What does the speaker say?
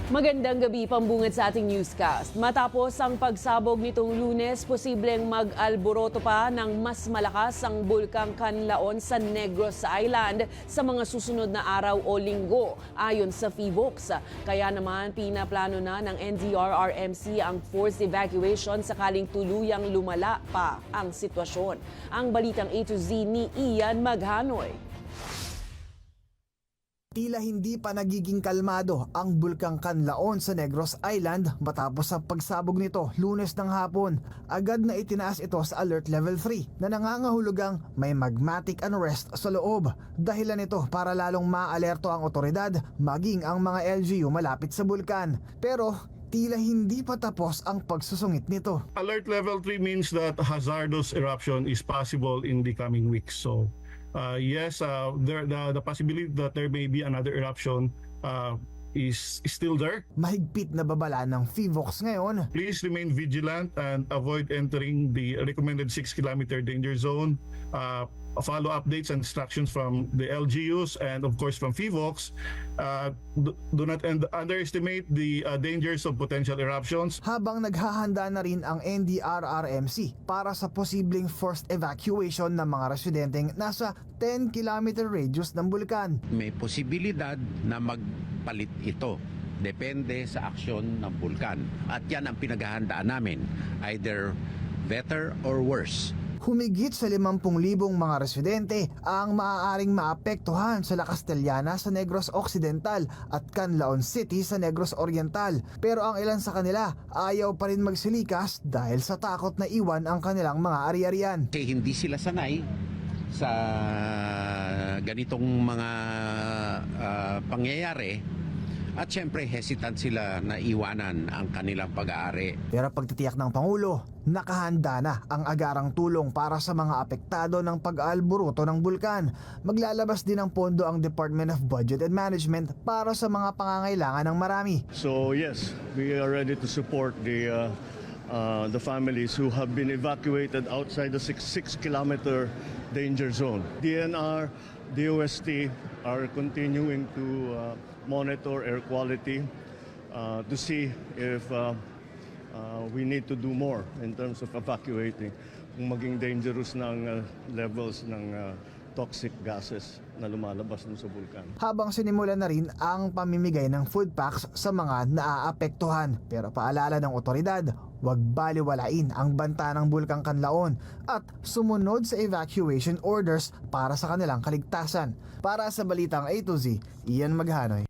Magandang gabi, pambungad sa ating newscast. Matapos ang pagsabog nitong Lunes, posibleng mag-alboroto pa ng mas malakas ang bulkang Canlaon sa Negros Island sa mga susunod na araw o linggo, ayon sa PHIVOLCS. Kaya naman pinaplano na ng NDRRMC ang forced evacuation sakaling tuluyang lumala pa ang sitwasyon. Ang balitang A to Z ni Ian Maghanoy. Tila hindi pa nagiging kalmado ang bulkang Canlaon sa Negros Island matapos ang pagsabog nito Lunes ng hapon. Agad na itinaas ito sa Alert Level 3 na nangangahulugang may magmatic unrest sa loob. Dahilan nito para lalong maalerto ang otoridad maging ang mga LGU malapit sa bulkan. Pero tila hindi pa tapos ang pagsusungit nito. Alert level 3 means that hazardous eruption is possible in the coming weeks. So yes, the possibility that there may be another eruption is still there. Mahigpit na babala ng PHIVOLCS ngayon. Please remain vigilant and avoid entering the recommended 6-kilometer danger zone. Follow updates and instructions from the LGUs and of course from PHIVOLCS. Do not underestimate the dangers of potential eruptions. Habang naghahanda na rin ang NDRRMC para sa posibleng forced evacuation ng mga residenteng nasa 10-kilometer radius ng bulkan. May posibilidad na magpalit ito. Depende sa aksyon ng bulkan. At yan ang pinaghahandaan namin. Either better or worse. Humigit sa 50,000 mga residente ang maaaring maapektuhan sa La Castellana sa Negros Occidental at Canlaon City sa Negros Oriental. Pero ang ilan sa kanila ayaw pa rin magsilikas dahil sa takot na iwan ang kanilang mga ari-arian. Kasi hindi sila sanay sa ganitong mga pangyayari. At syempre hesitant sila na iwanan ang kanilang pag-aari. Pero pagtitiyak ng Pangulo, nakahanda na ang agarang tulong para sa mga apektado ng pag-aalburuto ng bulkan. Maglalabas din ng pondo ang Department of Budget and Management para sa mga pangangailangan ng marami. So yes, we are ready to support the families who have been evacuated outside the 6-kilometer danger zone. DNR, DOST are continuing to monitor air quality to see if we need to do more in terms of evacuating kung maging dangerous ng levels ng toxic gases na lumalabas sa bulkan. Habang sinimulan na rin ang pamimigay ng food packs sa mga naaapektuhan. Pero paalala ng otoridad, huwag baliwalain ang banta ng bulkang Canlaon at sumunod sa evacuation orders para sa kanilang kaligtasan. Para sa Balitang A to Z, Ian Maghanoy.